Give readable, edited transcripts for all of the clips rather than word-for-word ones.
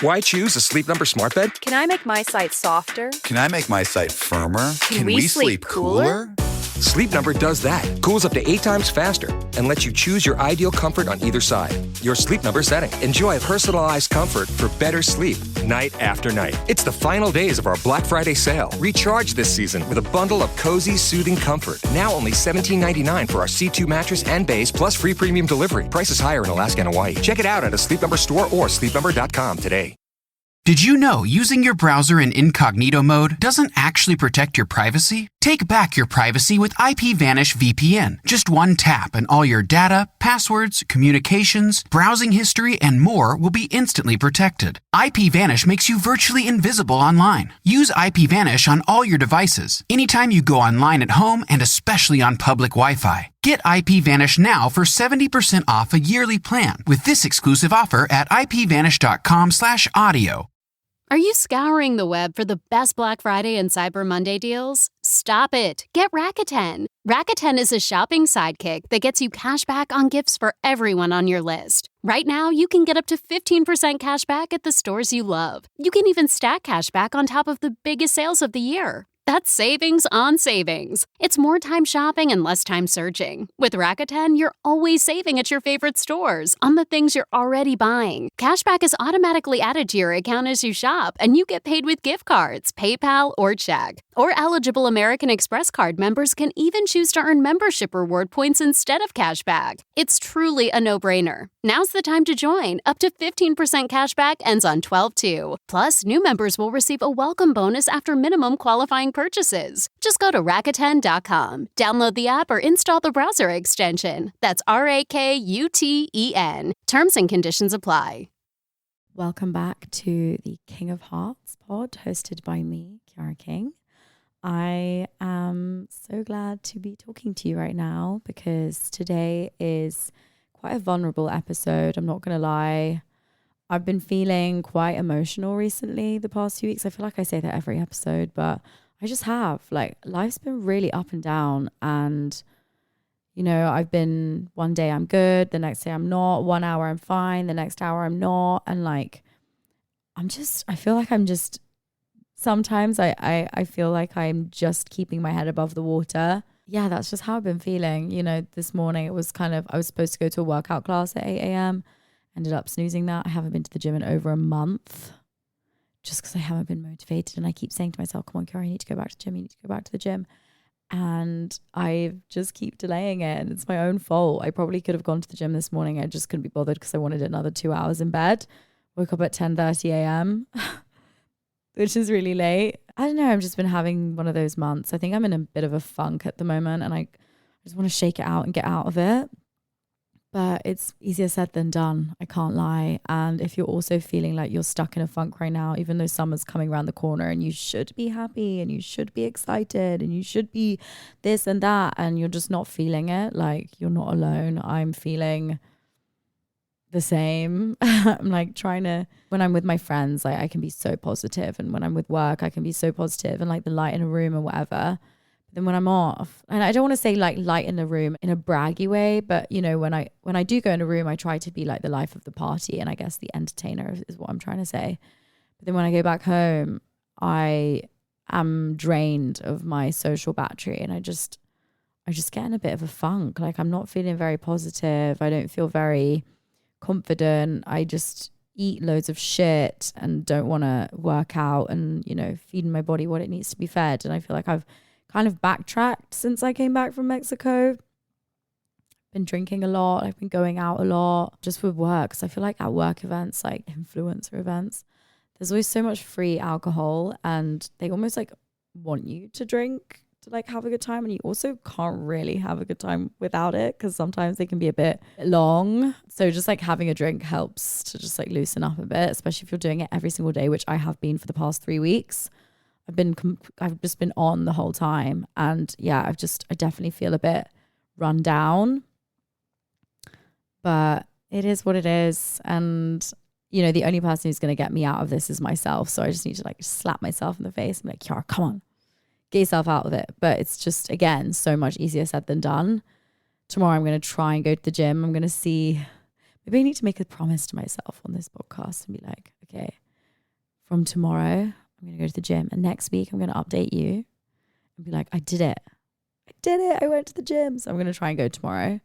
Why choose a Sleep Number smart bed? Can I make my site softer? Can I make my site firmer? Can we sleep cooler? Sleep Number does that. Cools up to 8 times faster and lets you choose your ideal comfort on either side. Your Sleep Number setting. Enjoy personalized comfort for better sleep night after night. It's the final days of our Black Friday sale. Recharge this season with a bundle of cozy, soothing comfort. Now only $17.99 for our C2 mattress and base, plus free premium delivery. Prices higher in Alaska and Hawaii. Check it out at a Sleep Number store or sleepnumber.com today. Did you know using your browser in incognito mode doesn't actually protect your privacy? Take back your privacy with IPVanish VPN. Just one tap and all your data, passwords, communications, browsing history, and more will be instantly protected. IPVanish makes you virtually invisible online. Use IPVanish on all your devices, anytime you go online at home and especially on public Wi-Fi. Get IPVanish now for 70% off a yearly plan with this exclusive offer at ipvanish.com/audio. Are you scouring the web for the best Black Friday and Cyber Monday deals? Stop it. Get Rakuten. Rakuten is a shopping sidekick that gets you cash back on gifts for everyone on your list. Right now, you can get up to 15% cash back at the stores you love. You can even stack cash back on top of the biggest sales of the year. That's savings on savings. It's more time shopping and less time searching. With Rakuten, you're always saving at your favorite stores on the things you're already buying. Cashback is automatically added to your account as you shop, and you get paid with gift cards, PayPal, or check. Or eligible American Express card members can even choose to earn membership reward points instead of cashback. It's truly a no-brainer. Now's the time to join. Up to 15% cashback ends on 12/2. Plus, new members will receive a welcome bonus after minimum qualifying purchases. Just go to Rakuten.com, download the app, or install the browser extension. That's RAKUTEN. Terms and conditions apply. Welcome back to the King of Hearts pod, hosted by me, Chiara King. I am so glad to be talking to you right now because today is quite a vulnerable episode. I'm not going to lie. I've been feeling quite emotional recently the past few weeks. I feel like I say that every episode, but I just have. Like, life's been really up and down, and you know, I've been, one day I'm good, the next day I'm not, 1 hour I'm fine, the next hour I'm not, and like I feel like I'm just sometimes I feel like I'm just keeping my head above the water. Yeah, that's just how I've been feeling. You know, this morning it was kind of, I was supposed to go to a workout class at 8 a.m. Ended up snoozing that. I haven't been to the gym in over a month just because I haven't been motivated. And I keep saying to myself, come on, Chiara, you need to go back to the gym. You need to go back to the gym. And I just keep delaying it. And it's my own fault. I probably could have gone to the gym this morning. I just couldn't be bothered because I wanted another 2 hours in bed. Woke up at 10:30 a.m., which is really late. I don't know. I've just been having one of those months. I think I'm in a bit of a funk at the moment, and I just want to shake it out and get out of it. But it's easier said than done. I can't lie. And if you're also feeling like you're stuck in a funk right now, even though summer's coming around the corner and you should be happy and you should be excited and you should be this and that, and you're just not feeling it, like, you're not alone. I'm feeling the same. I'm like trying to, when I'm with my friends, like, I can be so positive, and when I'm with work I can be so positive and like the light in a room or whatever. But then when I'm off, and I don't want to say like light in the room in a braggy way, but you know, when I do go in a room, I try to be like the life of the party, and I guess the entertainer is what I'm trying to say. But then when I go back home, I am drained of my social battery, and I just get in a bit of a funk. Like, I'm not feeling very positive. I don't feel very confident. I just eat loads of shit and don't want to work out and, you know, feeding my body what it needs to be fed. And I feel like I've kind of backtracked since I came back from Mexico. Been drinking a lot. I've been going out a lot just with work. So I feel like at work events, like influencer events, there's always so much free alcohol, and they almost like want you to drink to like have a good time, and you also can't really have a good time without it because sometimes they can be a bit long. So just like having a drink helps to just like loosen up a bit, especially if you're doing it every single day, which I have been for the past 3 weeks. I've just been on the whole time, and yeah, I definitely feel a bit run down, but it is what it is. And you know, the only person who's going to get me out of this is myself. So I just need to like slap myself in the face and be like, Chiara, come on, get yourself out of it. But it's just, again, so much easier said than done. Tomorrow I'm going to try and go to the gym. I'm going to see, maybe I need to make a promise to myself on this podcast and be like, okay, from tomorrow, I'm going to go to the gym. And next week, I'm going to update you and be like, I did it. I did it. I went to the gym. So I'm going to try and go tomorrow.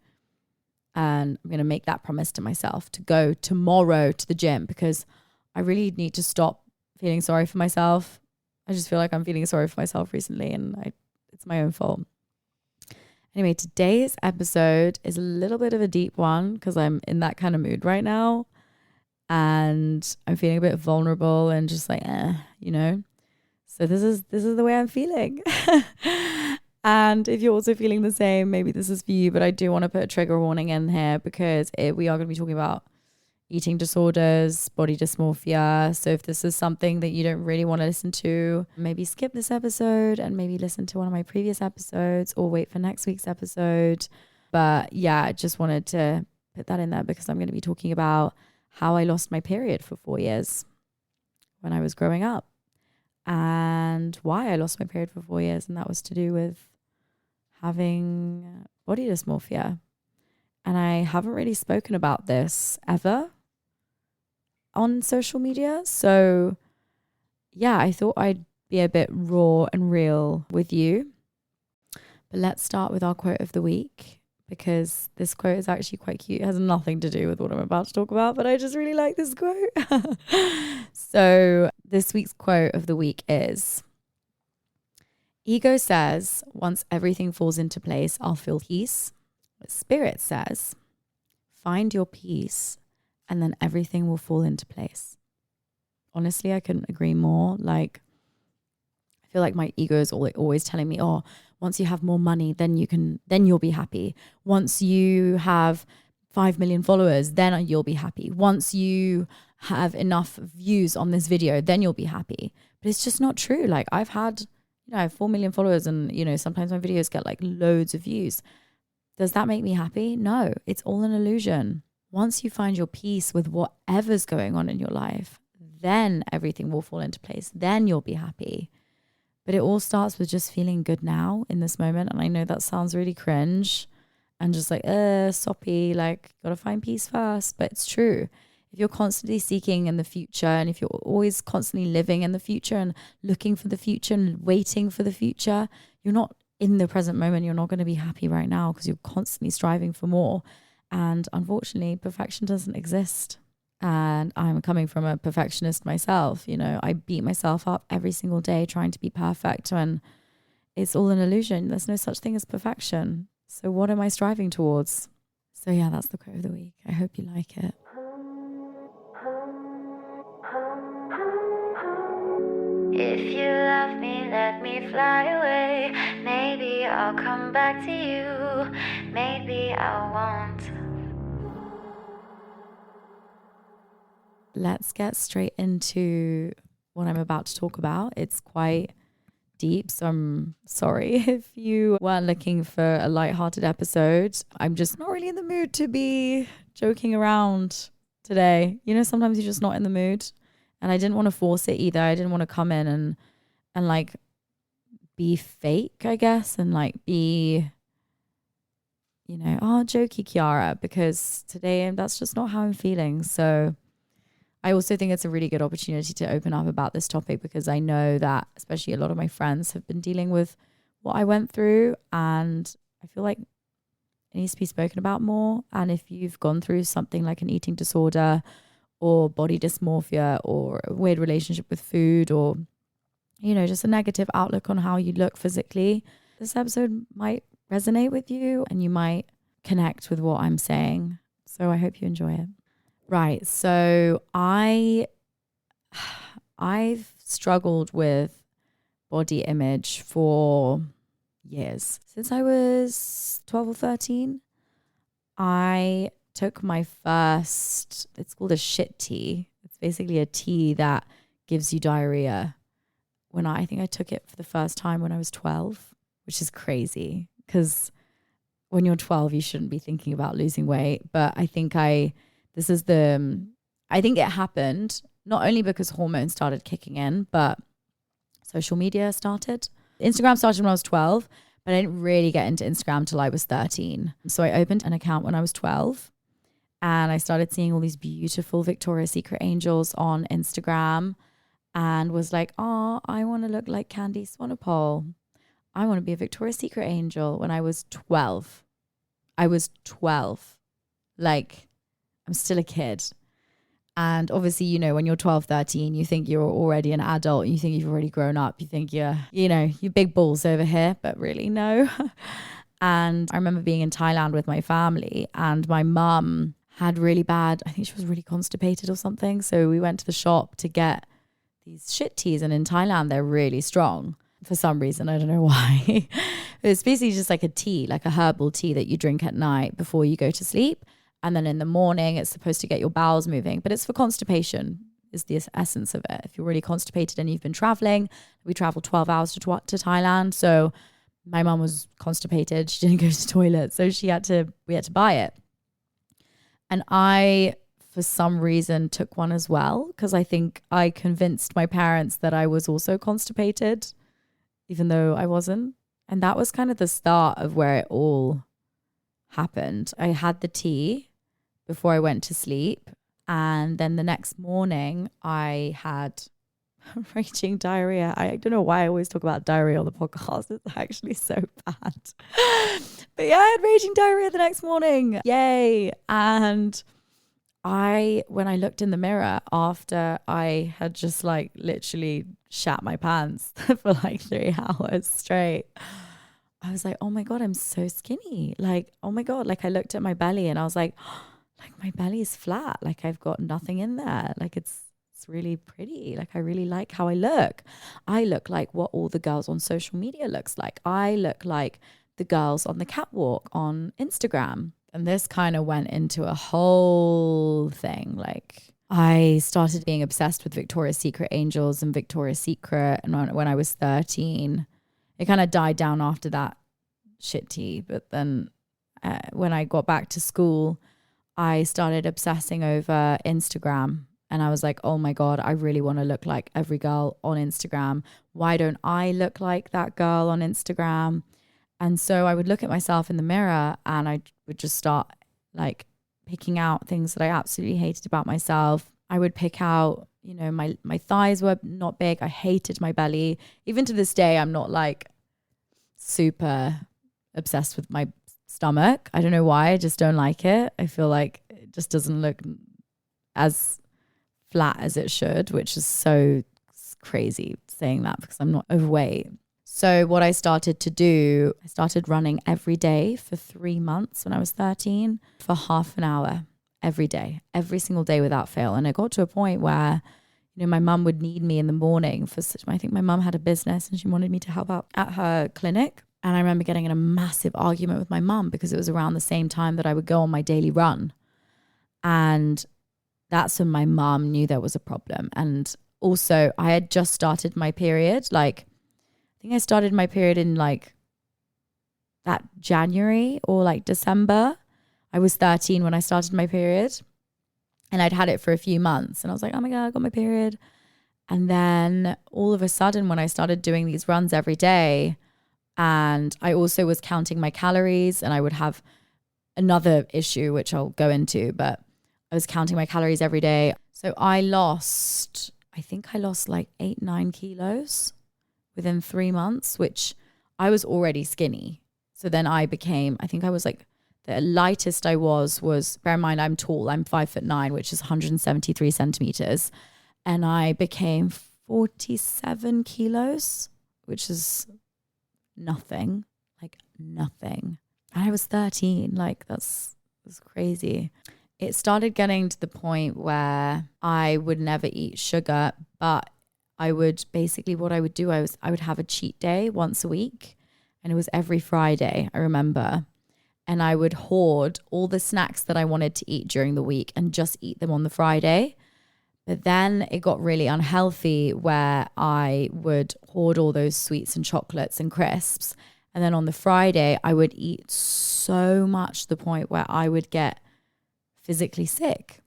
And I'm going to make that promise to myself to go tomorrow to the gym, because I really need to stop feeling sorry for myself. I just feel like I'm feeling sorry for myself recently, and it's my own fault. Anyway, today's episode is a little bit of a deep one because I'm in that kind of mood right now. And I'm feeling a bit vulnerable and just like, So this is the way I'm feeling. And if you're also feeling the same, maybe this is for you. But I do want to put a trigger warning in here because we are going to be talking about eating disorders, body dysmorphia. So if this is something that you don't really want to listen to, maybe skip this episode and maybe listen to one of my previous episodes or wait for next week's episode. But yeah, I just wanted to put that in there because I'm going to be talking about how I lost my period for 4 years when I was growing up and why I lost my period for 4 years. And that was to do with having body dysmorphia. And I haven't really spoken about this ever on social media. So yeah, I thought I'd be a bit raw and real with you. But let's start with our quote of the week, because this quote is actually quite cute. It has nothing to do with what I'm about to talk about, but I just really like this quote. So this week's quote of the week is, ego says, once everything falls into place, I'll feel peace. But spirit says, find your peace and then everything will fall into place. Honestly, I couldn't agree more. Like, I feel like my ego is always telling me, oh, once you have more money, then you'll be happy. Once you have 5 million followers, then you'll be happy. Once you have enough views on this video, then you'll be happy. But it's just not true. Like, I have 4 million followers and, sometimes my videos get like loads of views. Does that make me happy? No, it's all an illusion. Once you find your peace with whatever's going on in your life, then everything will fall into place. Then you'll be happy. But it all starts with just feeling good now in this moment. And I know that sounds really cringe and just like, soppy, like, gotta find peace first. But it's true. If you're constantly seeking in the future, and if you're always constantly living in the future and looking for the future and waiting for the future, you're not in the present moment. You're not going to be happy right now because you're constantly striving for more. And unfortunately, perfection doesn't exist. And I'm coming from a perfectionist myself. I beat myself up every single day trying to be perfect when it's all an illusion. There's no such thing as perfection. So what am I striving towards? So yeah, that's the quote of the week. I hope you like it. If you love me, let me fly away. Maybe I'll come back to you. Maybe I won't. Let's get straight into what I'm about to talk about. It's quite deep, so I'm sorry if you weren't looking for a lighthearted episode. I'm just not really in the mood to be joking around today. Sometimes you're just not in the mood. And I didn't want to force it either. I didn't want to come in and like be fake, I guess, and like be, jokey Chiara, because today that's just not how I'm feeling. So I also think it's a really good opportunity to open up about this topic, because I know that especially a lot of my friends have been dealing with what I went through, and I feel like it needs to be spoken about more. And if you've gone through something like an eating disorder or body dysmorphia or a weird relationship with food, or, just a negative outlook on how you look physically, this episode might resonate with you and you might connect with what I'm saying. So I hope you enjoy it. Right. So I've struggled with body image for years. Since I was 12 or 13, I took my first, it's called a shit tea. It's basically a tea that gives you diarrhea. I think I took it for the first time when I was 12, which is crazy because when you're 12, you shouldn't be thinking about losing weight. But I think I think it happened not only because hormones started kicking in, but social media started. Instagram started when I was 12, but I didn't really get into Instagram till I was 13. So I opened an account when I was 12. And I started seeing all these beautiful Victoria's Secret angels on Instagram. and was like, oh, I want to look like Candy Swanepoel. I want to be a Victoria's Secret angel when I was 12. I was 12. Like, I'm still a kid. And obviously, you know, when you're 12, 13, you think you're already an adult. You think you've already grown up. You think you're big balls over here, but really no. And I remember being in Thailand with my family, and my mum had really bad, I think she was really constipated or something. So we went to the shop to get these shit teas, and in Thailand, they're really strong for some reason. I don't know why. It's basically just like a tea, like a herbal tea that you drink at night before you go to sleep. And then in the morning, it's supposed to get your bowels moving, but it's for constipation is the essence of it. If you're really constipated and you've been traveling, we traveled 12 hours to Thailand. So my mum was constipated. She didn't go to the toilet. So we had to buy it. And I, for some reason, took one as well, because I think I convinced my parents that I was also constipated, even though I wasn't. And that was kind of the start of where it all happened. I had the tea before I went to sleep. And then the next morning I had raging diarrhea. I don't know why I always talk about diarrhea on the podcast. It's actually so bad. But yeah, I had raging diarrhea the next morning. Yay. And when I looked in the mirror after I had just like literally shat my pants for like 3 hours straight, I was like, oh my God, I'm so skinny. Like, oh my God. Like I looked at my belly and I was like my belly is flat. Like I've got nothing in there. Like it's really pretty. Like I really like how I look. I look like what all the girls on social media looks like. I look like the girls on the catwalk on Instagram. And this kind of went into a whole thing. Like I started being obsessed with Victoria's Secret angels and Victoria's Secret. And when I was 13, it kind of died down after that shit tea. But then when I got back to school, I started obsessing over Instagram. And I was like, oh my God, I really want to look like every girl on Instagram. Why don't I look like that girl on Instagram? And so I would look at myself in the mirror and I would just start like picking out things that I absolutely hated about myself. I would pick out, you know, my thighs were not big. I hated my belly. Even to this day, I'm not like super obsessed with my stomach. I don't know why. I just don't like it. I feel like it just doesn't look as flat as it should, which is so crazy saying that because I'm not overweight. So what I started to do, I started running every day for 3 months when I was 13 for half an hour every day, every single day without fail. And it got to a point where, you know, my mum would need me in the morning I think my mum had a business and she wanted me to help out at her clinic. And I remember getting in a massive argument with my mum because it was around the same time that I would go on my daily run. And that's when my mum knew there was a problem. And also I had just started my period. Like, I think I started my period in like that January or like December. I was 13 when I started my period and I'd had it for a few months. And I was like, oh my God, I got my period. And then all of a sudden when I started doing these runs every day, and I also was counting my calories, and I would have another issue, which I'll go into, but I was counting my calories every day. So I think I lost like 8-9 kilos within 3 months, which I was already skinny. So then I think I was like, the lightest I was, bear in mind, I'm tall. I'm 5'9", which is 173 centimeters. And I became 47 kilos, which is nothing, like nothing. And I was 13, like that's crazy. It started getting to the point where I would never eat sugar, but I would basically, what I would do, I would have a cheat day once a week, and it was every Friday, I remember. And I would hoard all the snacks that I wanted to eat during the week and just eat them on the Friday. But then it got really unhealthy where I would hoard all those sweets and chocolates and crisps. And then on the Friday, I would eat so much to the point where I would get physically sick.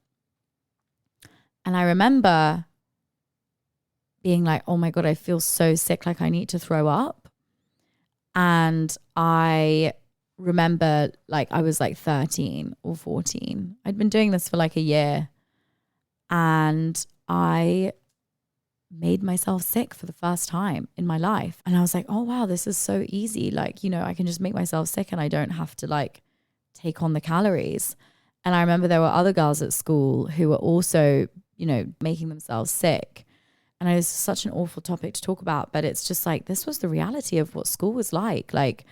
And I remember being like, oh my God, I feel so sick, like I need to throw up. And I remember like I was like 13 or 14. I'd been doing this for like a year. And I made myself sick for the first time in my life. And I was like, oh wow, this is so easy. Like, you know, I can just make myself sick and I don't have to like take on the calories. And I remember there were other girls at school who were also, you know, making themselves sick. And it was such an awful topic to talk about, but it's just like, this was the reality of what school was like. Like,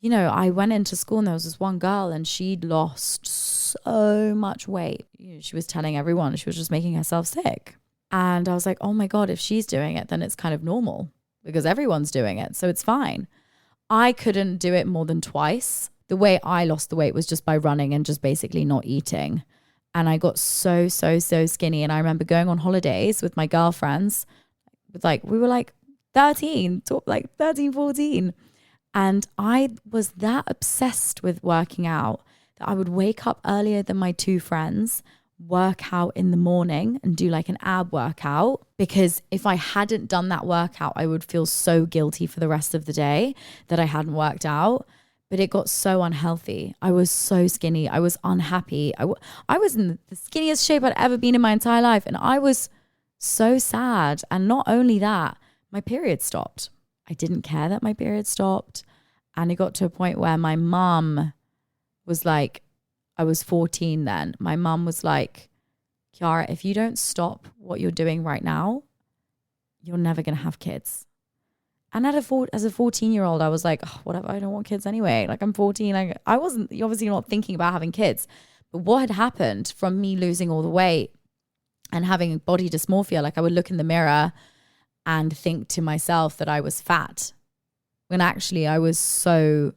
you know, I went into school and there was this one girl and she'd lost so much weight. You know, she was telling everyone she was just making herself sick. And I was like, oh my God, if she's doing it, then it's kind of normal because everyone's doing it. So it's fine. I couldn't do it more than twice. The way I lost the weight was just by running and just basically not eating. And I got so skinny. And I remember going on holidays with my girlfriends with like, we were like 13, 14. And I was that obsessed with working out that I would wake up earlier than my two friends, work out in the morning and do like an ab workout, because if I hadn't done that workout, I would feel so guilty for the rest of the day that I hadn't worked out. But it got so unhealthy. I was so skinny. I was unhappy. I was in the skinniest shape I'd ever been in my entire life. And I was so sad. And not only that, my period stopped. I didn't care that my period stopped. And it got to a point where my mum was like, I was 14 then. My mum was like, Chiara, if you don't stop what you're doing right now, you're never going to have kids. And as a 14-year-old, I was like, oh, whatever, I don't want kids anyway. Like I'm 14. I wasn't obviously not thinking about having kids. But what had happened from me losing all the weight and having body dysmorphia, like I would look in the mirror and think to myself that I was fat, when actually I was so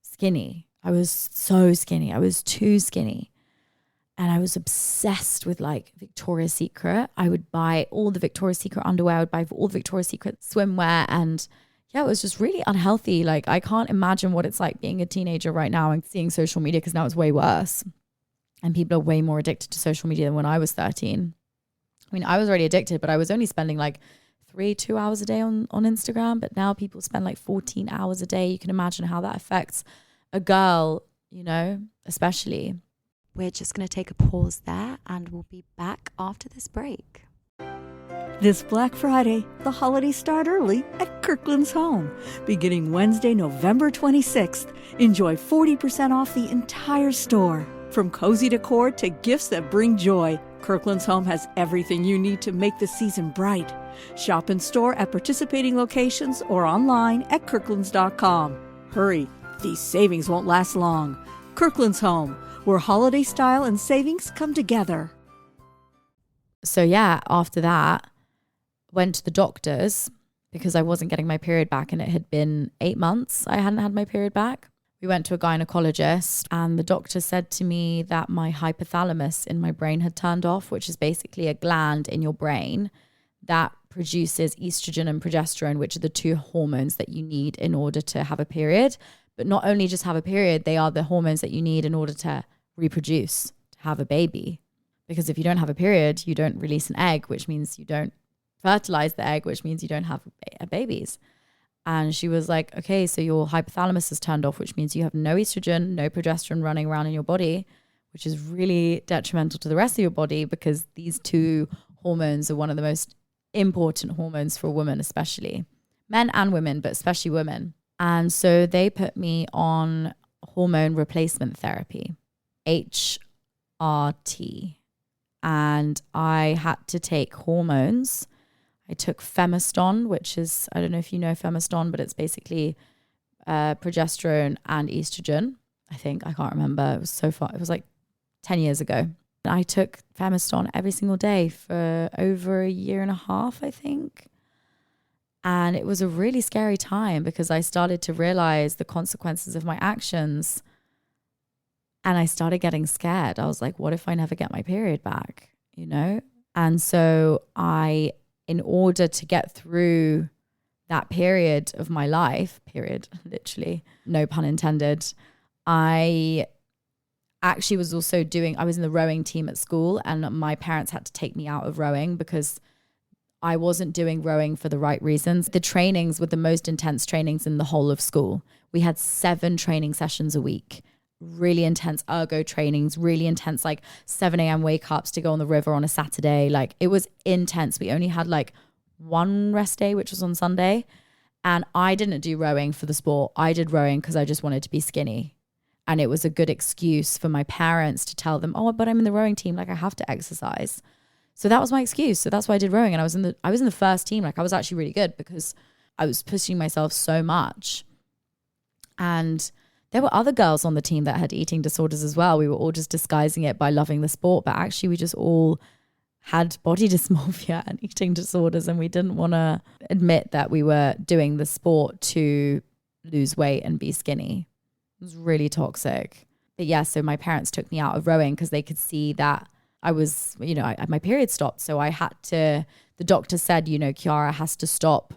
skinny. I was so skinny. I was too skinny. And I was obsessed with like Victoria's Secret. I would buy all the Victoria's Secret underwear. I would buy all the Victoria's Secret swimwear. And yeah, it was just really unhealthy. Like I can't imagine what it's like being a teenager right now and seeing social media, because now it's way worse. And people are way more addicted to social media than when I was 13. I mean, I was already addicted, but I was only spending like 2 hours a day on Instagram. But now people spend like 14 hours a day. You can imagine how that affects a girl, you know, especially. We're just going to take a pause there and we'll be back after this break. This Black Friday, the holidays start early at Kirkland's Home. Beginning Wednesday, November 26th, enjoy 40% off the entire store. From cozy decor to gifts that bring joy, Kirkland's Home has everything you need to make the season bright. Shop in store at participating locations or online at kirklands.com. Hurry, these savings won't last long. Kirkland's Home, where holiday style and savings come together. So yeah, after that, went to the doctors because I wasn't getting my period back, and it had been 8 months I hadn't had my period back. We went to a gynecologist and the doctor said to me that my hypothalamus in my brain had turned off, which is basically a gland in your brain that produces estrogen and progesterone, which are the two hormones that you need in order to have a period. But not only just have a period, they are the hormones that you need in order to reproduce, to have a baby. Because if you don't have a period, you don't release an egg, which means you don't fertilize the egg, which means you don't have babies. And she was like, okay, so your hypothalamus is turned off, which means you have no estrogen, no progesterone running around in your body, which is really detrimental to the rest of your body, because these two hormones are one of the most important hormones for a woman, especially men and women, but especially women. And so they put me on hormone replacement therapy, HRT. And I had to take hormones. I took Femiston, which is, I don't know if you know Femiston, but it's basically progesterone and estrogen. I think, I can't remember. It was so far. It was like 10 years ago. And I took Femiston every single day for over 1.5 years, I think. And it was a really scary time because I started to realize the consequences of my actions. And I started getting scared. I was like, what if I never get my period back? You know? And so in order to get through that period of my life, literally, no pun intended, I actually was also I was in the rowing team at school, and my parents had to take me out of rowing because I wasn't doing rowing for the right reasons. The trainings were the most intense trainings in the whole of school. We had 7 training sessions a week. Really intense ergo trainings, really intense, like 7 a.m. wake ups to go on the river on a Saturday. Like it was intense. We only had like one rest day, which was on Sunday. And I didn't do rowing for the sport. I did rowing because I just wanted to be skinny. And it was a good excuse for my parents to tell them, oh, but I'm in the rowing team. Like I have to exercise. So that was my excuse. So that's why I did rowing. And I was in the first team. Like I was actually really good because I was pushing myself so much. And there were other girls on the team that had eating disorders as well. We were all just disguising it by loving the sport. But actually we just all had body dysmorphia and eating disorders. And we didn't want to admit that we were doing the sport to lose weight and be skinny. It was really toxic. But yeah, so my parents took me out of rowing because they could see that I was, my period stopped. So I had to, the doctor said, Chiara has to stop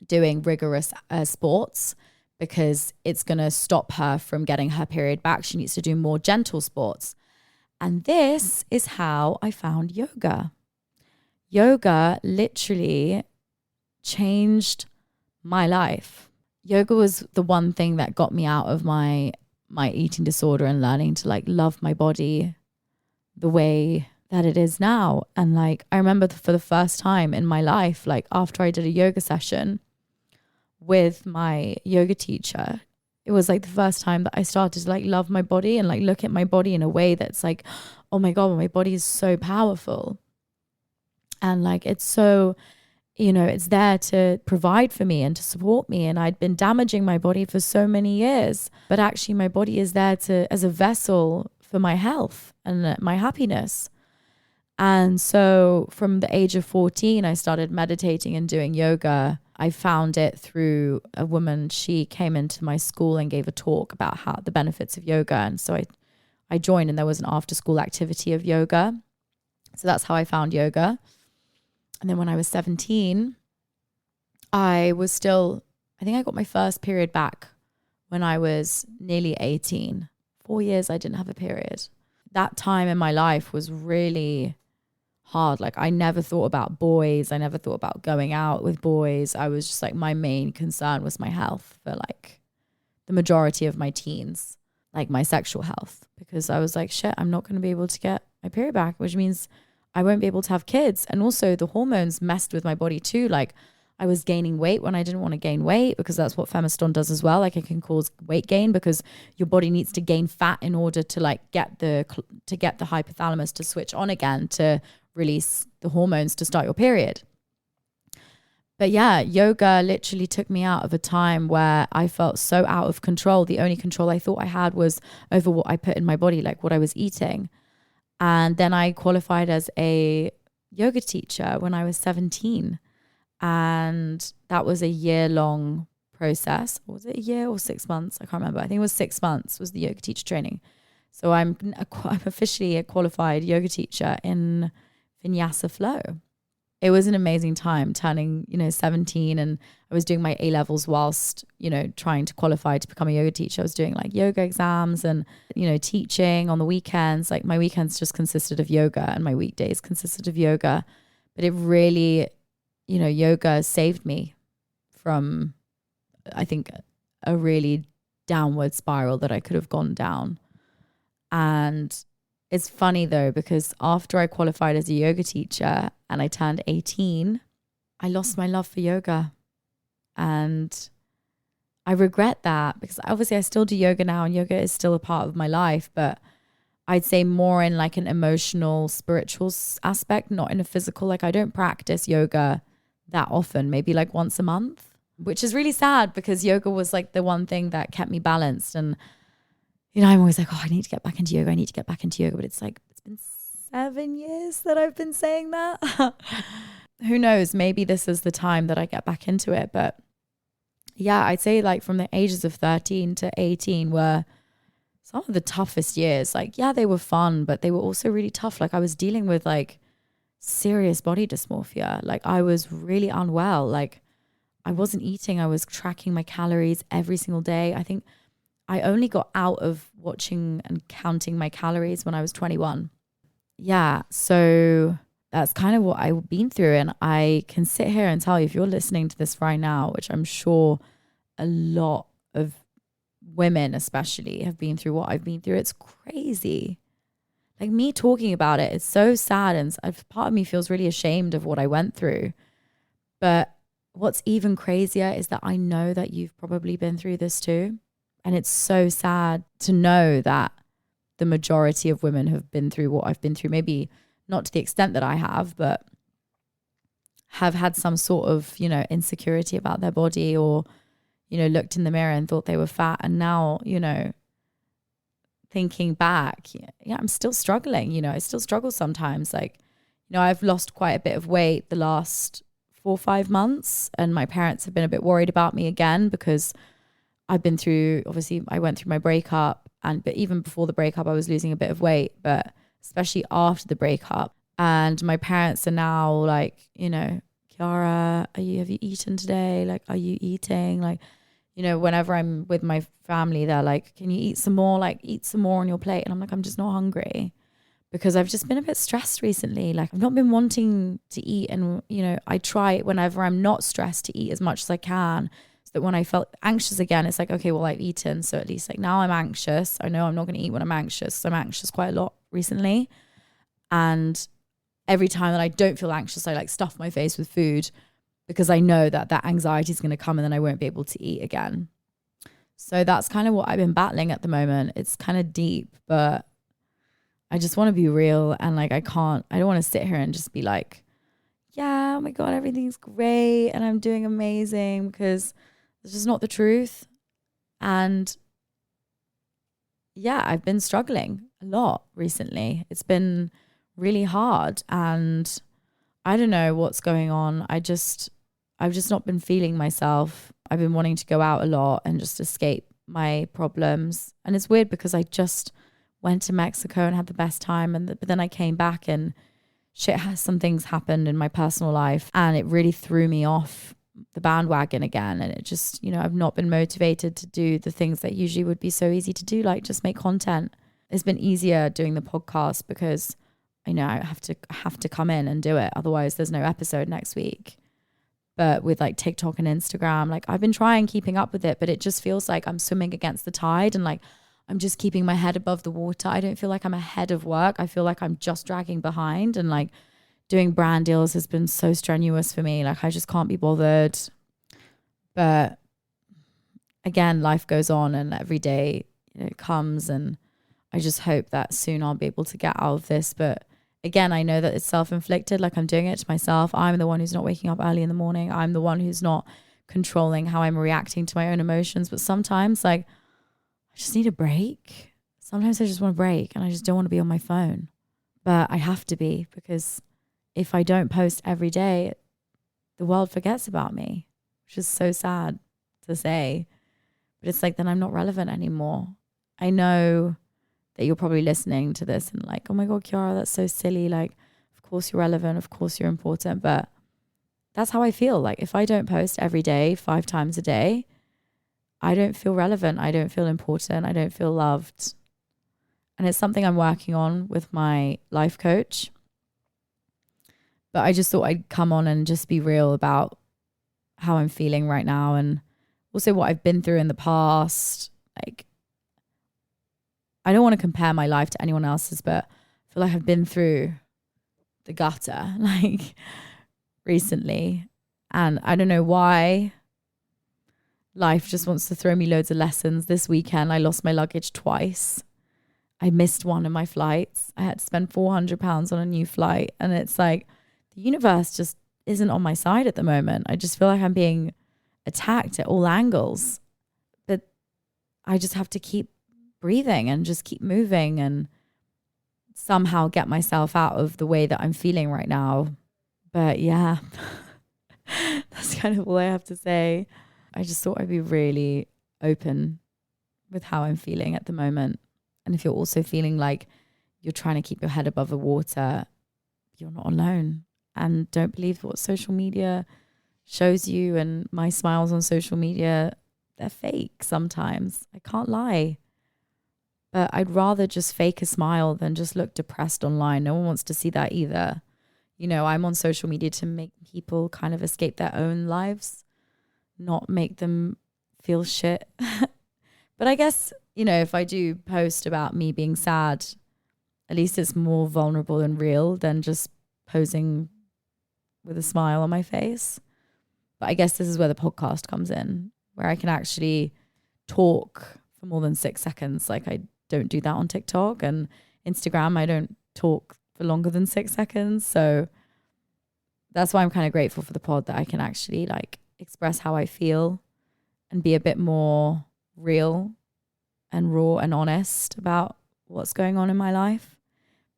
doing rigorous sports because it's going to stop her from getting her period back. She needs to do more gentle sports. And this is how I found yoga. Yoga literally changed my life. Yoga was the one thing that got me out of my eating disorder and learning to like love my body the way that it is now. And like, I remember for the first time in my life, like after I did a yoga session with my yoga teacher, it was like the first time that I started to like love my body and like look at my body in a way that's like, oh my God, my body is so powerful. And like, it's so, it's there to provide for me and to support me. And I'd been damaging my body for so many years, but actually my body is there as a vessel for my health and my happiness. And so from the age of 14, I started meditating and doing yoga. I found it through a woman. She came into my school and gave a talk about the benefits of yoga. And so I joined, and there was an after school activity of yoga. So that's how I found yoga. And then when I was 17, I think I got my first period back when I was nearly 18. 4 years I didn't have a period. That time in my life was really hard. Like I never thought about boys. I never thought about going out with boys. I was just like, my main concern was my health for like the majority of my teens, like my sexual health, because I was like, shit, I'm not going to be able to get my period back, which means I won't be able to have kids. And also the hormones messed with my body too. Like I was gaining weight when I didn't want to gain weight, because that's what Femiston does as well. Like it can cause weight gain because your body needs to gain fat in order to like get the hypothalamus to switch on again to release the hormones to start your period. But yeah, yoga literally took me out of a time where I felt so out of control. The only control I thought I had was over what I put in my body, like what I was eating. And then I qualified as a yoga teacher when I was 17. And that was a year-long process. Was it a year or 6 months? I can't remember. I think it was 6 months was the yoga teacher training. So I'm officially a qualified yoga teacher in Vinyasa Flow. It was an amazing time turning, 17, and I was doing my A-levels whilst, trying to qualify to become a yoga teacher. I was doing like yoga exams and, teaching on the weekends. Like my weekends just consisted of yoga and my weekdays consisted of yoga. But it really, yoga saved me from, I think, a really downward spiral that I could have gone down. And it's funny though, because after I qualified as a yoga teacher and I turned 18, I lost my love for yoga. And I regret that, because obviously I still do yoga now and yoga is still a part of my life, but I'd say more in like an emotional, spiritual aspect, not in a physical. Like I don't practice yoga that often, maybe like once a month, which is really sad because yoga was like the one thing that kept me balanced. And I'm always like, oh, I need to get back into yoga. I need to get back into yoga. But it's like, it's been 7 years that I've been saying that. Who knows? Maybe this is the time that I get back into it. But yeah, I'd say like from the ages of 13 to 18 were some of the toughest years. Like, yeah, they were fun, but they were also really tough. Like I was dealing with like serious body dysmorphia. Like I was really unwell. Like I wasn't eating. I was tracking my calories every single day. I think I only got out of watching and counting my calories when I was 21. Yeah, so that's kind of what I've been through. And I can sit here and tell you, if you're listening to this right now, which I'm sure a lot of women especially have been through what I've been through, it's crazy. Like me talking about it, it's so sad. And part of me feels really ashamed of what I went through. But what's even crazier is that I know that you've probably been through this too. And it's so sad to know that the majority of women have been through what I've been through. Maybe not to the extent that I have, but have had some sort of, you know, insecurity about their body, or, you know, looked in the mirror and thought they were fat. And now, you know, thinking back, yeah, I'm still struggling. You know, I still struggle sometimes. Like, you know, I've lost quite a bit of weight the last 4 or 5 months, and my parents have been a bit worried about me again because I've been through, obviously I went through my breakup, but even before the breakup, I was losing a bit of weight, but especially after the breakup. And my parents are now like, you know, Chiara, have you eaten today? Like, are you eating? Like, you know, whenever I'm with my family, they're like, can you eat some more? Like, eat some more on your plate. And I'm like, I'm just not hungry, because I've just been a bit stressed recently. Like, I've not been wanting to eat. And, you know, I try whenever I'm not stressed to eat as much as I can, so that when I felt anxious again, it's like, okay, well, I've eaten. So at least like now I'm anxious. I know I'm not going to eat when I'm anxious. So I'm anxious quite a lot recently. And every time that I don't feel anxious, I like stuff my face with food, because I know that that anxiety is going to come and then I won't be able to eat again. So that's kind of what I've been battling at the moment. It's kind of deep, but I just want to be real. And like, I don't want to sit here and just be like, yeah, oh my God, everything's great and I'm doing amazing, because it's just not the truth. And yeah, I've been struggling a lot recently. It's been really hard, and I don't know what's going on. I've just not been feeling myself. I've been wanting to go out a lot and just escape my problems. And it's weird because I just went to Mexico and had the best time, but then I came back and some things happened in my personal life, and it really threw me off the bandwagon again. And it just, you know, I've not been motivated to do the things that usually would be so easy to do, like just make content. It's been easier doing the podcast because I know I have to come in and do it. Otherwise there's no episode next week. But with like TikTok and Instagram, like I've been trying keeping up with it, but it just feels like I'm swimming against the tide, and like I'm just keeping my head above the water. I don't feel like I'm ahead of work. I feel like I'm just dragging behind, and like doing brand deals has been so strenuous for me. Like I just can't be bothered. But again, life goes on, and every day, you know, it comes, and I just hope that soon I'll be able to get out of this. But again, I know that it's self-inflicted. Like I'm doing it to myself. I'm the one who's not waking up early in the morning. I'm the one who's not controlling how I'm reacting to my own emotions. But sometimes like I just need a break. Sometimes I just want a break, and I just don't want to be on my phone. But I have to be, because if I don't post every day, the world forgets about me, which is so sad to say. But it's like, then I'm not relevant anymore. I know that you're probably listening to this and like, oh my God, Chiara, that's so silly. Like, of course you're relevant. Of course you're important. But that's how I feel. Like if I don't post every day, 5 times a day, I don't feel relevant. I don't feel important. I don't feel loved. And it's something I'm working on with my life coach. But I just thought I'd come on and just be real about how I'm feeling right now, and also what I've been through in the past. Like, I don't want to compare my life to anyone else's, but I feel like I've been through the gutter, like recently. And I don't know why life just wants to throw me loads of lessons. This weekend, I lost my luggage twice. I missed one of my flights. I had to spend £400 on a new flight. And it's like, the universe just isn't on my side at the moment. I just feel like I'm being attacked at all angles. But I just have to keep breathing and just keep moving and somehow get myself out of the way that I'm feeling right now. But yeah, that's kind of all I have to say. I just thought I'd be really open with how I'm feeling at the moment. And if you're also feeling like you're trying to keep your head above the water, you're not alone. And don't believe what social media shows you. And my smiles on social media, they're fake sometimes. I can't lie. But I'd rather just fake a smile than just look depressed online. No one wants to see that either. You know, I'm on social media to make people kind of escape their own lives, not make them feel shit. But I guess, you know, if I do post about me being sad, at least it's more vulnerable and real than just posing with a smile on my face. But I guess this is where the podcast comes in, where I can actually talk for more than 6 seconds. Like I don't do that on TikTok, and Instagram, I don't talk for longer than 6 seconds. So that's why I'm kind of grateful for the pod, that I can actually like express how I feel and be a bit more real and raw and honest about what's going on in my life.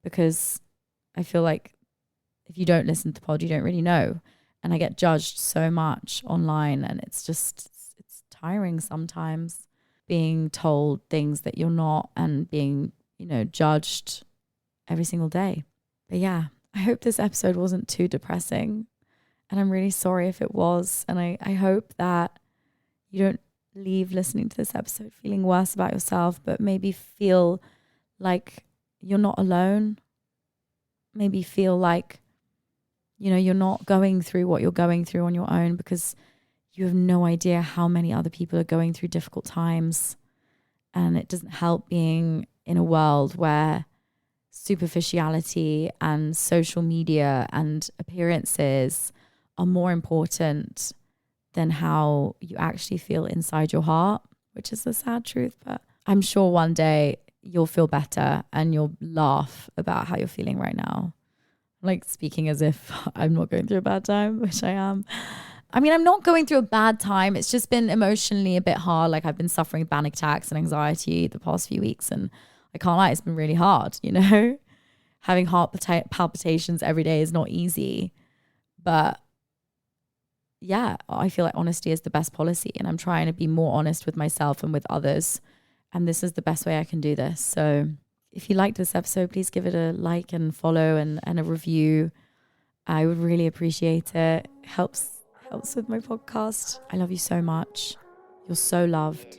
Because I feel like if you don't listen to the pod, you don't really know. And I get judged so much online, and it's tiring sometimes being told things that you're not, and being, judged every single day. But yeah, I hope this episode wasn't too depressing, and I'm really sorry if it was. And I hope that you don't leave listening to this episode feeling worse about yourself, but maybe feel like you're not alone. Maybe feel like, you're not going through what you're going through on your own, because you have no idea how many other people are going through difficult times. And it doesn't help being in a world where superficiality and social media and appearances are more important than how you actually feel inside your heart, which is the sad truth. But I'm sure one day you'll feel better and you'll laugh about how you're feeling right now. Like speaking as if I'm not going through a bad time, which I am. I mean, I'm not going through a bad time. It's just been emotionally a bit hard. Like I've been suffering panic attacks and anxiety the past few weeks, and I can't lie, it's been really hard, Having heart palpitations every day is not easy. But yeah, I feel like honesty is the best policy, and I'm trying to be more honest with myself and with others. And this is the best way I can do this. So if you liked this episode, please give it a like and follow and a review. I would really appreciate it. Helps with my podcast. I love you so much. You're so loved.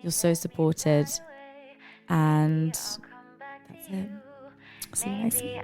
You're so supported. And that's it. See you next week.